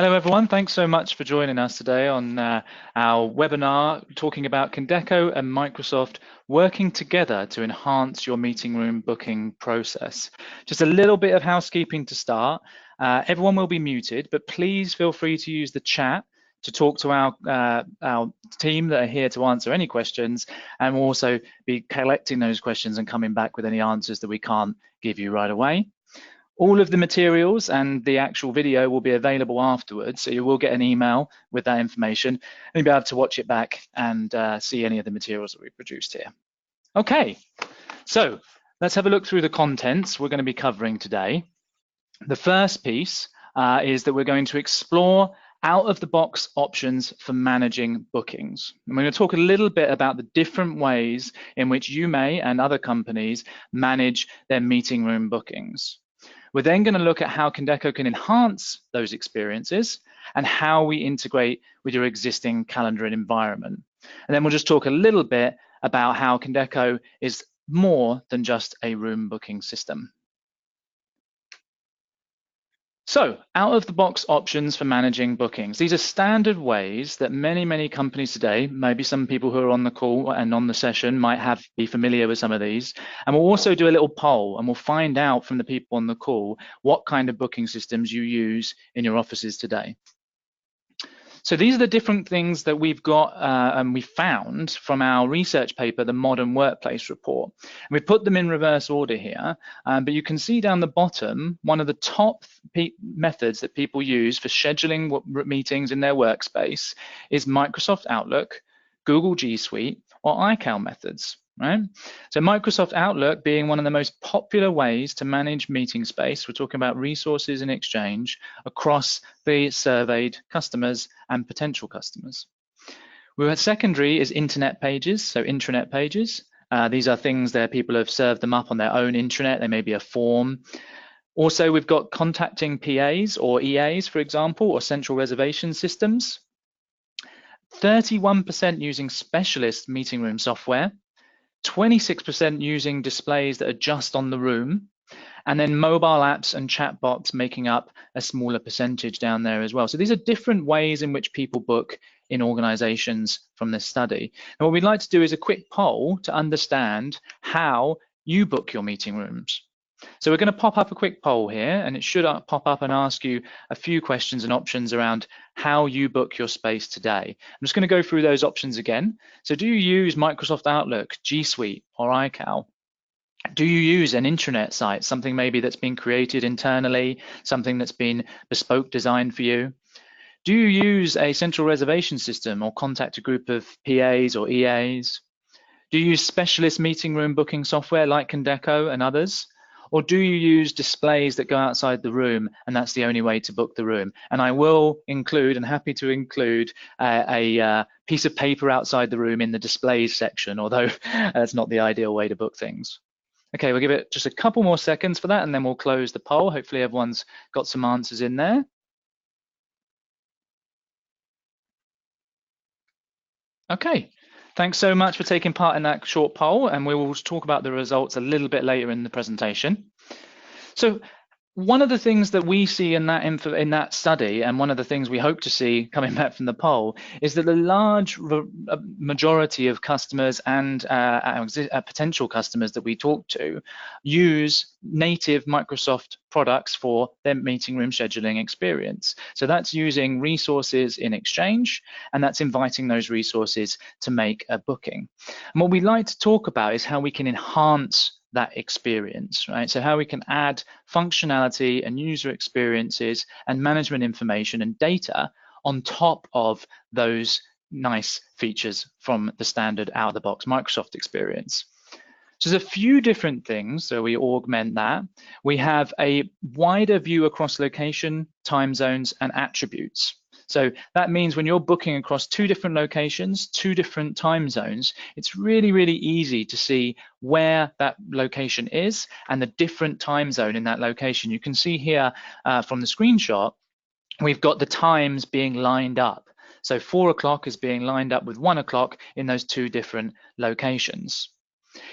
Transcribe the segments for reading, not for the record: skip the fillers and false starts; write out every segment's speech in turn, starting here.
Hello everyone, thanks so much for joining us today on our webinar talking about Condeco and Microsoft working together to enhance your meeting room booking process. Just a little bit of housekeeping to start. Everyone will be muted, but please feel free to use the chat to talk to our team that are here to answer any questions, and we'll also be collecting those questions and coming back with any answers that we can't give you right away. All of the materials and the actual video will be available afterwards, so you will get an email with that information, and you'll be able to watch it back and see any of the materials that we produced here. Okay, so let's have a look through the contents we're going to be covering today. The first piece is that we're going to explore out-of-the-box options for managing bookings. And we're going to talk a little bit about the different ways in which you may and other companies manage their meeting room bookings. We're then going to look at how Condeco can enhance those experiences and how we integrate with your existing calendar and environment. And then we'll just talk a little bit about how Condeco is more than just a room booking system. So, out-of-the-box options for managing bookings. These are standard ways that many companies today, maybe some people who are on the call and on the session might be familiar with some of these. And we'll also do a little poll and we'll find out from the people on the call what kind of booking systems you use in your offices today. So these are the different things that we've got and we found from our research paper, the Modern Workplace Report. And we've put them in reverse order here, but you can see down the bottom, one of the top methods that people use for scheduling meetings in their workspace is Microsoft Outlook, Google G Suite, or iCal methods. Right? So Microsoft Outlook being one of the most popular ways to manage meeting space. We're talking about resources in exchange across the surveyed customers and potential customers. We have secondary is internet pages, so intranet pages. These are things that people have served them up on their own intranet. They may be a form. Also, we've got contacting PAs or EAs, for example, or central reservation systems. 31% using specialist meeting room software. 26% using displays that are just on the room, and then mobile apps and chatbots making up a smaller percentage down there as well. So these are different ways in which people book in organizations from this study. And what we'd like to do is a quick poll to understand how you book your meeting rooms. So we're going to pop up a quick poll here, and it should pop up and ask you a few questions and options around how you book your space today. I'm just going to go through those options again. So do you use Microsoft Outlook, G Suite, or iCal? Do you use an intranet site, something maybe that's been created internally, something that's been bespoke designed for you? Do you use a central reservation system or contact a group of PAs or EAs? Do you use specialist meeting room booking software like Condeco and others? Or do you use displays that go outside the room and that's the only way to book the room? And I will include, and happy to include, a piece of paper outside the room in the displays section, although that's not the ideal way to book things. Okay, we'll give it just a couple more seconds for that and then we'll close the poll. Hopefully everyone's got some answers in there. Okay. Thanks so much for taking part in that short poll, and we will talk about the results a little bit later in the presentation. So one of the things that we see in that study, and one of the things we hope to see coming back from the poll, is that the large majority of customers and potential customers that we talk to use native Microsoft products for their meeting room scheduling experience. So that's using resources in exchange, and that's inviting those resources to make a booking. And what we'd like to talk about is how we can enhance that experience, right? So how we can add functionality and user experiences and management information and data on top of those nice features from the standard out-of-the-box Microsoft experience. So there's a few different things, so we augment that. We have a wider view across location, time zones, and attributes. So that means when you're booking across 2 different locations, 2 different time zones, it's really easy to see where that location is and the different time zone in that location. You can see here from the screenshot, we've got the times being lined up. So 4 o'clock is being lined up with 1 o'clock in those 2 different locations.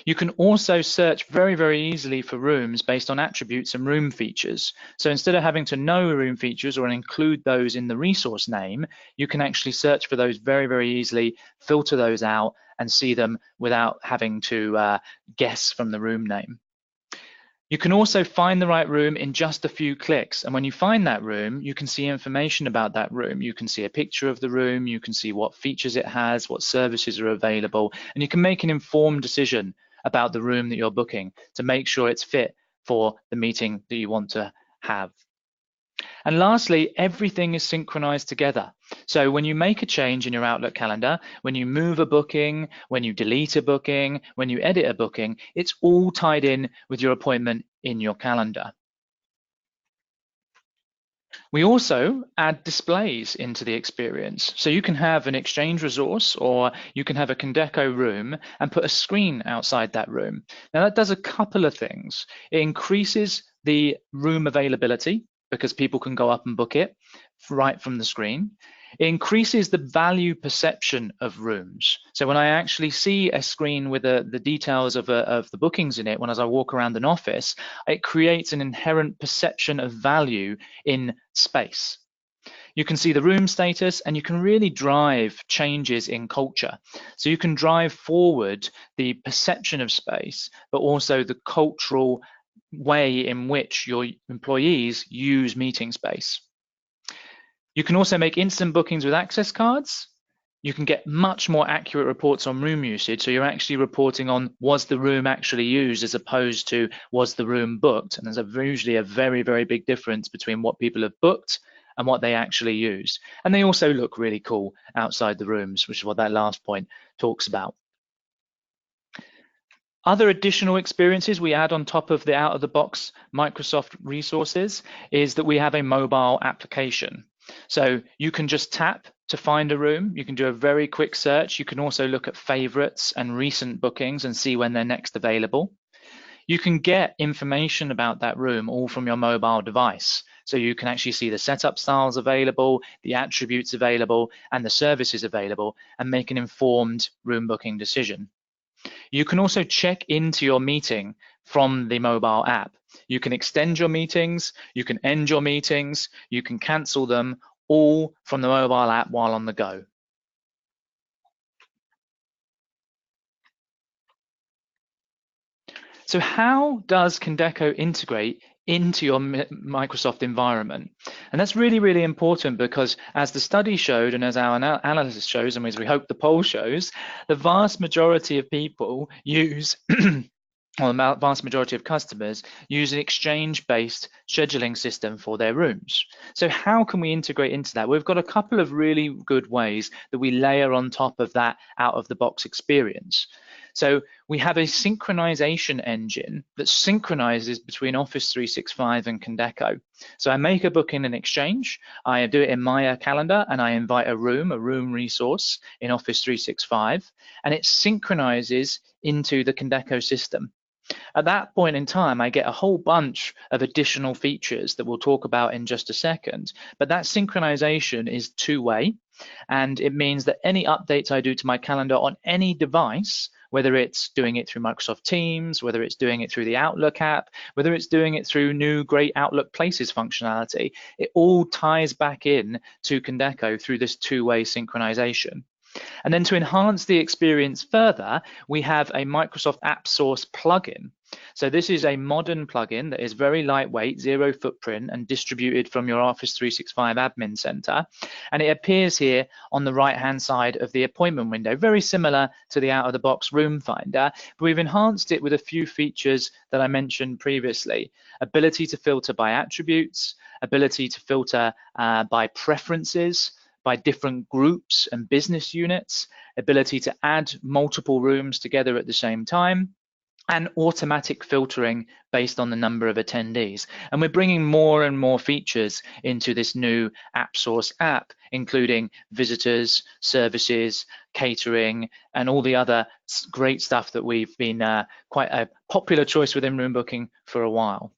You can also search very, very easily for rooms based on attributes and room features. So instead of having to know room features or include those in the resource name, you can actually search for those very, very easily, filter those out, and see them without having to guess from the room name. You can also find the right room in just a few clicks. And when you find that room, you can see information about that room. You can see a picture of the room. You can see what features it has, what services are available, and you can make an informed decision about the room that you're booking to make sure it's fit for the meeting that you want to have. And lastly, everything is synchronized together. So when you make a change in your Outlook calendar, when you move a booking, when you delete a booking, when you edit a booking, it's all tied in with your appointment in your calendar. We also add displays into the experience. So you can have an Exchange resource or you can have a Condeco room and put a screen outside that room. Now that does a couple of things. It increases the room availability because people can go up and book it right from the screen. It increases the value perception of rooms. So when I actually see a screen with the details of the bookings in it, as I walk around an office, it creates an inherent perception of value in space. You can see the room status and you can really drive changes in culture. So you can drive forward the perception of space, but also the cultural way in which your employees use meeting space. You can also make instant bookings with access cards. You can get much more accurate reports on room usage. So you're actually reporting on, was the room actually used as opposed to, was the room booked? And there's usually a very, very big difference between what people have booked and what they actually use. And they also look really cool outside the rooms, which is what that last point talks about. Other additional experiences we add on top of the out-of-the-box Microsoft resources is that we have a mobile application. So you can just tap to find a room. You can do a very quick search. You can also look at favorites and recent bookings and see when they're next available. You can get information about that room all from your mobile device. So you can actually see the setup styles available, the attributes available, and the services available, and make an informed room booking decision. You can also check into your meeting from the mobile app. You can extend your meetings, you can end your meetings, you can cancel them all from the mobile app while on the go. So how does Condeco integrate into your Microsoft environment? And that's really, really important because as the study showed and as our analysis shows, and as we hope the poll shows, the vast majority of people use or the vast majority of customers use an exchange-based scheduling system for their rooms. So how can we integrate into that? We've got a couple of really good ways that we layer on top of that out-of-the-box experience. So we have a synchronization engine that synchronizes between Office 365 and Condeco. So I make a booking in Exchange, I do it in my calendar, and I invite a room resource in Office 365, and it synchronizes into the Condeco system. At that point in time, I get a whole bunch of additional features that we'll talk about in just a second, but that synchronization is two-way, and it means that any updates I do to my calendar on any device, whether it's doing it through Microsoft Teams, whether it's doing it through the Outlook app, whether it's doing it through new great Outlook Places functionality, it all ties back in to Condeco through this two-way synchronization. And then to enhance the experience further, we have a Microsoft App Source plugin. So this is a modern plugin that is very lightweight, zero footprint, and distributed from your Office 365 admin center. And it appears here on the right-hand side of the appointment window, very similar to the out-of-the-box room finder, but we've enhanced it with a few features that I mentioned previously. Ability to filter by attributes, ability to filter by preferences, by different groups and business units, ability to add multiple rooms together at the same time, and automatic filtering based on the number of attendees. And we're bringing more and more features into this new AppSource app, including visitors, services, catering, and all the other great stuff that we've been quite a popular choice within room booking for a while.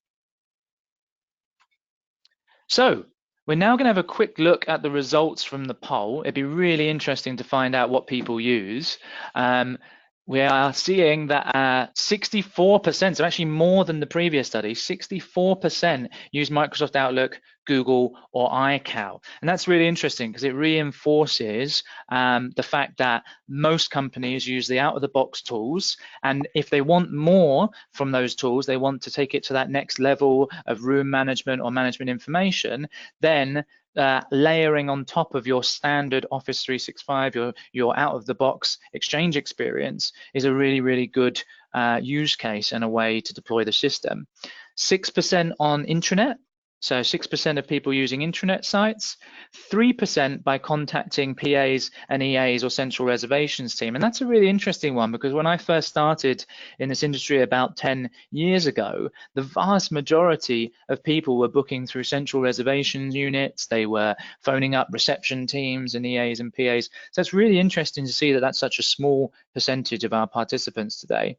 So we're now going to have a quick look at the results from the poll. It'd be really interesting to find out what people use. we are seeing that 64%, so actually more than the previous study, 64% use Microsoft Outlook, Google, or iCal. And that's really interesting because it reinforces the fact that most companies use the out-of-the-box tools. And if they want more from those tools, they want to take it to that next level of room management or management information, then layering on top of your standard Office 365, your out-of-the-box Exchange experience is a really, really good use case and a way to deploy the system. 6% on intranet. So 6% of people using intranet sites, 3% by contacting PAs and EAs or central reservations team. And that's a really interesting one because when I first started in this industry about 10 years ago, the vast majority of people were booking through central reservations units. They were phoning up reception teams and EAs and PAs. So it's really interesting to see that that's such a small percentage of our participants today.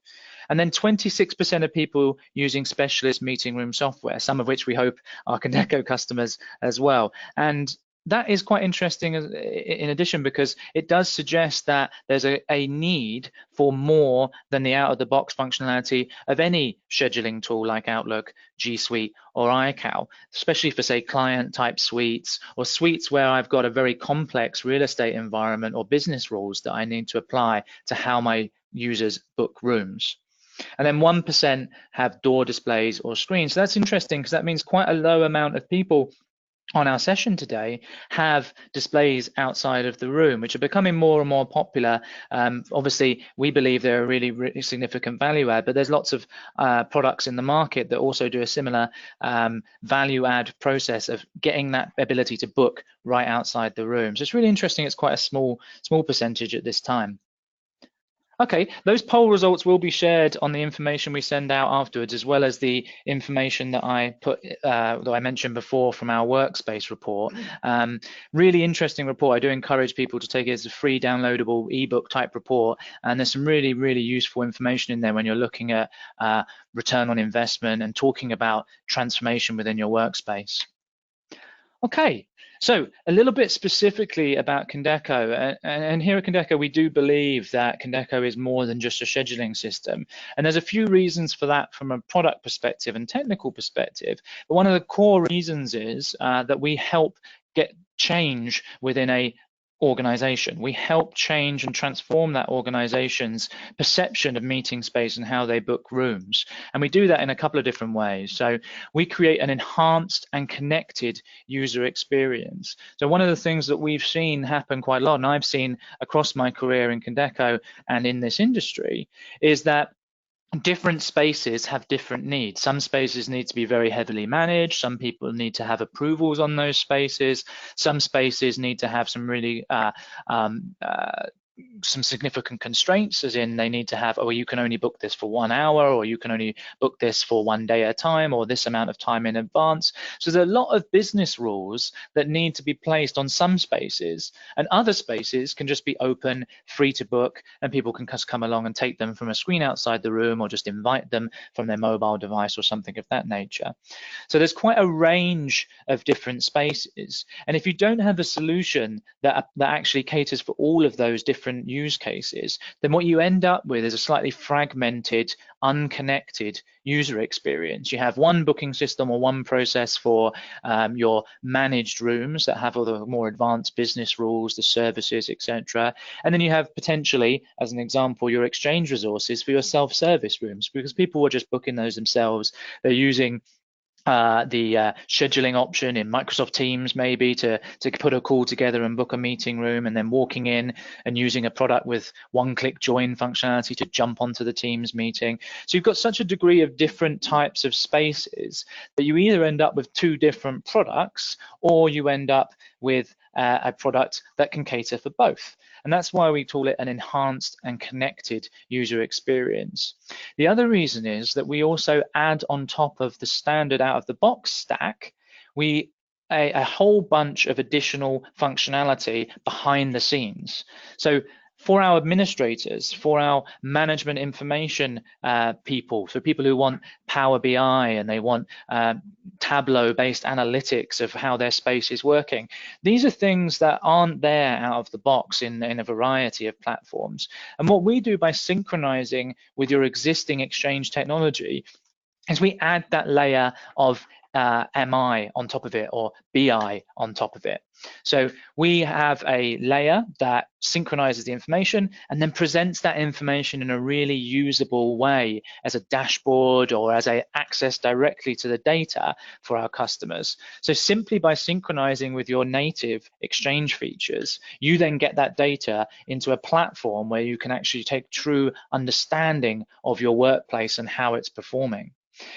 And then 26% of people using specialist meeting room software, some of which we hope are Condeco customers as well. And that is quite interesting in addition because it does suggest that there's a need for more than the out-of-the-box functionality of any scheduling tool like Outlook, G Suite, or iCal, especially for, say, client-type suites or suites where I've got a very complex real estate environment or business rules that I need to apply to how my users book rooms. And then 1% have door displays or screens. So that's interesting because that means quite a low amount of people on our session today have displays outside of the room, which are becoming more and more popular. Obviously, we believe they're a really, really significant value add, but there's lots of products in the market that also do a similar value add process of getting that ability to book right outside the room. So it's really interesting. It's quite a small percentage at this time. Okay, those poll results will be shared on the information we send out afterwards, as well as the information that I put that I mentioned before from our workspace report. Really interesting report. I do encourage people to take it as a free downloadable ebook type report, and there's some really, really useful information in there when you're looking at return on investment and talking about transformation within your workspace. Okay, so a little bit specifically about Condeco, and here at Condeco, we do believe that Condeco is more than just a scheduling system. And there's a few reasons for that from a product perspective and technical perspective. But one of the core reasons is that we help get change within a organization. We help change and transform that organization's perception of meeting space and how they book rooms. And we do that in a couple of different ways. So we create an enhanced and connected user experience. So one of the things that we've seen happen quite a lot, and I've seen across my career in Condeco and in this industry, is that different spaces have different needs. Some spaces need to be very heavily managed. Some people need to have approvals on those spaces. Some spaces need to have some really some significant constraints, as in they need to have, oh, you can only book this for 1 hour, or you can only book this for 1 day at a time, or this amount of time in advance. So there's a lot of business rules that need to be placed on some spaces, and other spaces can just be open, free to book, and people can just come along and take them from a screen outside the room or just invite them from their mobile device or something of that nature. So there's quite a range of different spaces, and if you don't have a solution that actually caters for all of those different use cases, then what you end up with is a slightly fragmented, unconnected user experience. You have one booking system or one process for your managed rooms that have all the more advanced business rules, the services, etc. And then you have potentially, as an example, your Exchange resources for your self-service rooms, because people were just booking those themselves. They're using the scheduling option in Microsoft Teams maybe to put a call together and book a meeting room, and then walking in and using a product with one-click join functionality to jump onto the Teams meeting. So you've got such a degree of different types of spaces that you either end up with two different products, or you end up with a product that can cater for both. And that's why we call it an enhanced and connected user experience. The other reason is that we also add on top of the standard out-of-the-box stack, a whole bunch of additional functionality behind the scenes. So For our administrators, for our management information people, for people who want Power BI and they want Tableau-based analytics of how their space is working. These are things that aren't there out of the box in a variety of platforms. And what we do by synchronizing with your existing Exchange technology is we add that layer of MI on top of it, or BI on top of it. So we have a layer that synchronizes the information and then presents that information in a really usable way as a dashboard or as a access directly to the data for our customers. So simply by synchronizing with your native Exchange features, you then get that data into a platform where you can actually take true understanding of your workplace and how it's performing.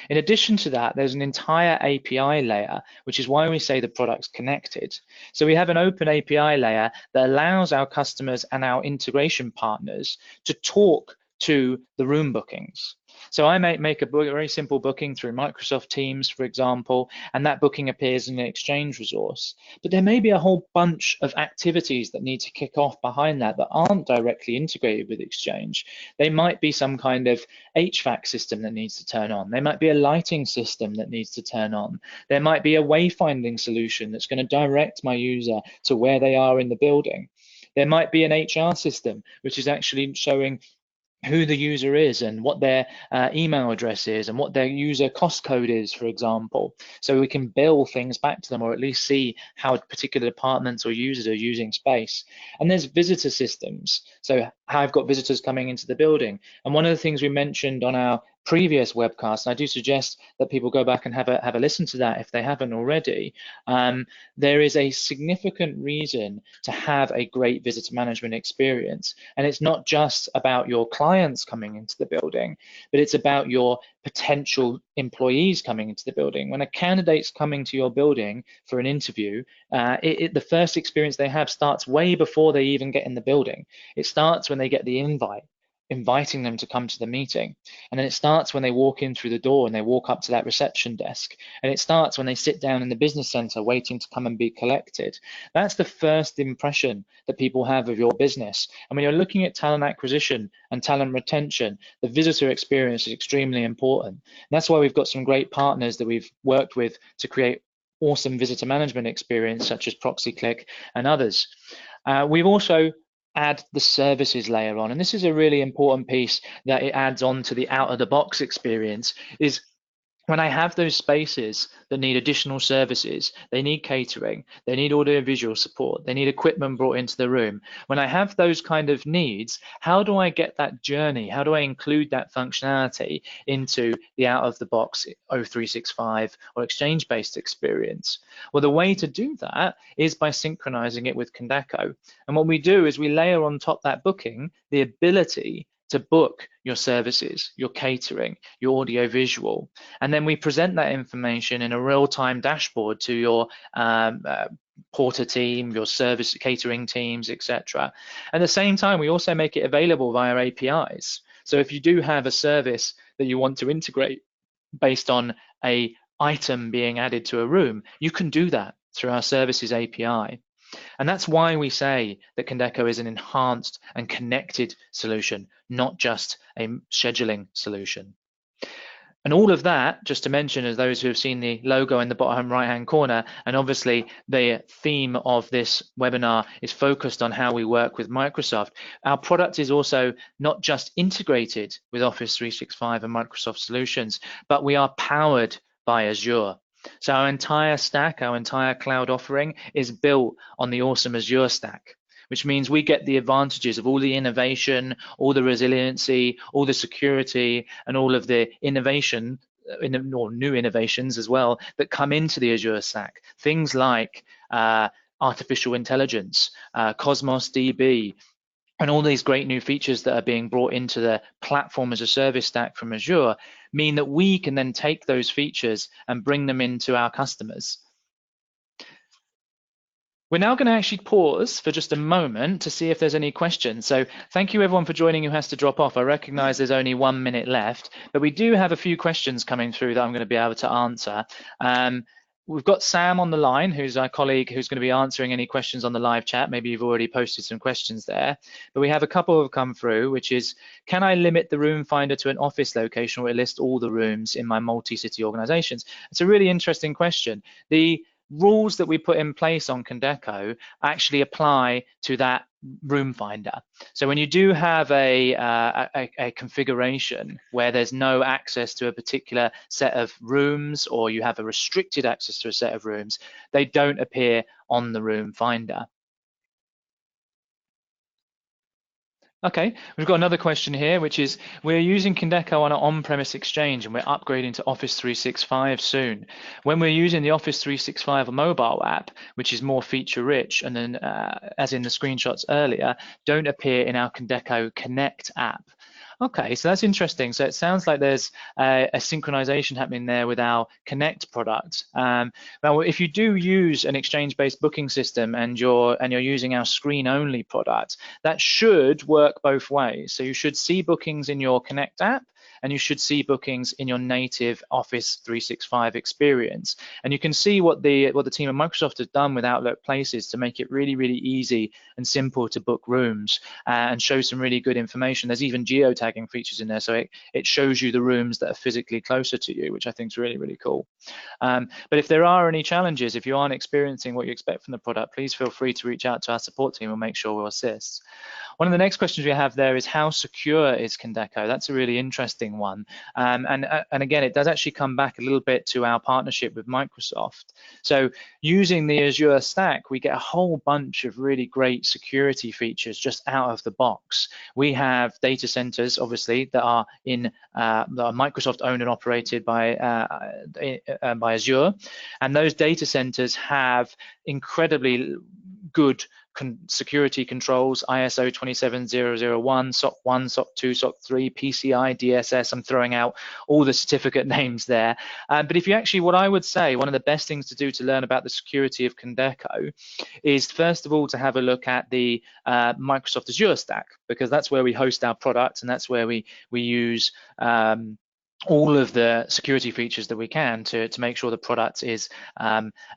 In addition to that, there's an entire API layer, which is why we say the product's connected. So we have an open API layer that allows our customers and our integration partners to talk to the room bookings. So I might make a very simple booking through Microsoft Teams, for example, and that booking appears in an Exchange resource. But there may be a whole bunch of activities that need to kick off behind that aren't directly integrated with Exchange. They might be some kind of HVAC system that needs to turn on. There might be a lighting system that needs to turn on. There might be a wayfinding solution that's going to direct my user to where they are in the building. There might be an HR system, which is actually showing who the user is and what their email address is and what their user cost code is, for example, so we can bill things back to them or at least see how particular departments or users are using space. And there's visitor systems, so how I've got visitors coming into the building. And one of the things we mentioned on our previous webcast, and I do suggest that people go back and have a listen to that if they haven't already, there is a significant reason to have a great visitor management experience. And it's not just about your clients coming into the building, but it's about your potential employees coming into the building. When a candidate's coming to your building for an interview, the first experience they have starts way before they even get in the building. It starts when they get the invite, inviting them to come to the meeting. And then it starts when they walk in through the door and they walk up to that reception desk. And it starts when they sit down in the business center waiting to come and be collected. That's the first impression that people have of your business. And when you're looking at talent acquisition and talent retention, the visitor experience is extremely important. And that's why we've got some great partners that we've worked with to create awesome visitor management experience, such as ProxyClick and others. We've also add the services layer on, and this is a really important piece that it adds on to the out-of-the-box experience, is when I have those spaces that need additional services, they need catering, they need audio-visual support, they need equipment brought into the room. When I have those kind of needs, how do I get that journey? How do I include that functionality into the out-of-the-box O365 or Exchange-based experience? Well, the way to do that is by synchronizing it with Condeco. And what we do is we layer on top that booking the ability to book your services, your catering, your audio visual, and then we present that information in a real-time dashboard to your porter team, your service catering teams, etc. At the same time, we also make it available via APIs. So if you do have a service that you want to integrate based on a item being added to a room, you can do that through our services API. And that's why we say that Condeco is an enhanced and connected solution, not just a scheduling solution. And all of that, just to mention, as those who have seen the logo in the bottom right-hand corner, and obviously the theme of this webinar is focused on how we work with Microsoft. Our product is also not just integrated with Office 365 and Microsoft solutions, but we are powered by Azure. So our entire stack, our entire cloud offering is built on the awesome Azure stack, which means we get the advantages of all the innovation, all the resiliency, all the security, and all of the innovation, or new innovations as well, that come into the Azure stack. Things like artificial intelligence, Cosmos DB, and all these great new features that are being brought into the platform as a service stack from Azure mean that we can then take those features and bring them into our customers. We're now going to actually pause for just a moment to see if there's any questions. So thank you everyone for joining who has to drop off. I recognize there's only 1 minute left, but we do have a few questions coming through that I'm going to be able to answer. we've got Sam on the line, who's our colleague who's going to be answering any questions on the live chat. Maybe you've already posted some questions there, but we have a couple have come through, which is, can I limit the room finder to an office location where it lists all the rooms in my multi-city organizations? It's a really interesting question. The rules that we put in place on Condeco actually apply to that room finder. So when you do have a configuration where there's no access to a particular set of rooms, or you have a restricted access to a set of rooms, they don't appear on the room finder. Okay, we've got another question here, which is, we're using Condeco on an on-premise exchange and we're upgrading to Office 365 soon. When we're using the Office 365 mobile app, which is more feature-rich, and then, as in the screenshots earlier, don't appear in our Condeco Connect app. Okay, so that's interesting. So it sounds like there's a synchronization happening there with our Connect product. Now, if you do use an exchange-based booking system and you're using our screen-only product, that should work both ways. So you should see bookings in your Connect app, and you should see bookings in your native Office 365 experience. And you can see what the team at Microsoft has done with Outlook Places to make it really, really easy and simple to book rooms, and show some really good information. There's even geotagging features in there, so it shows you the rooms that are physically closer to you, which I think is really, really cool. But if there are any challenges, if you aren't experiencing what you expect from the product, please feel free to reach out to our support team and make sure we'll assist. One of the next questions we have there is, how secure is Condeco? That's a really interesting one. And again, it does actually come back a little bit to our partnership with Microsoft. So using the Azure stack, we get a whole bunch of really great security features just out of the box. We have data centers, obviously, that are Microsoft owned and operated by Azure. And those data centers have incredibly good security controls, ISO 27001, SOC 1, SOC 2, SOC 3, PCI, DSS. I'm throwing out all the certificate names there. But if you actually, what I would say, one of the best things to do to learn about the security of Condeco is, first of all, to have a look at the Microsoft Azure stack, because that's where we host our products, and that's where we use all of the security features that we can to make sure the product is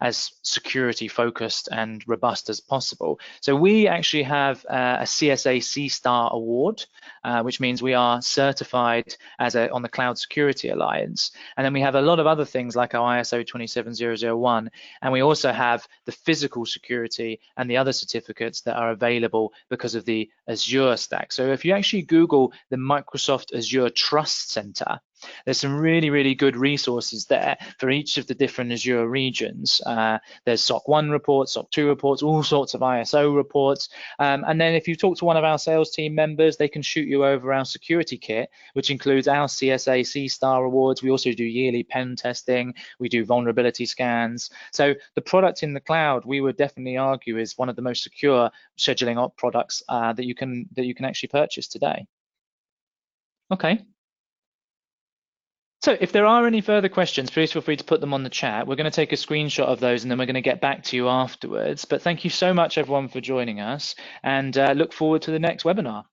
as security focused and robust as possible. So we actually have a CSA C-Star award, which means we are certified on the Cloud Security Alliance. And then we have a lot of other things like our ISO 27001, and we also have the physical security and the other certificates that are available because of the Azure stack. So if you actually Google the Microsoft Azure Trust Center, there's some really, really good resources there for each of the different Azure regions. There's SOC 1 reports, SOC 2 reports, all sorts of ISO reports. And then if you talk to one of our sales team members, they can shoot you over our security kit, which includes our CSA C-Star awards. We also do yearly pen testing. We do vulnerability scans. So the product in the cloud, we would definitely argue, is one of the most secure scheduling op products that you can actually purchase today. Okay. So if there are any further questions, please feel free to put them on the chat. We're going to take a screenshot of those, and then we're going to get back to you afterwards. But thank you so much, everyone, for joining us, and look forward to the next webinar.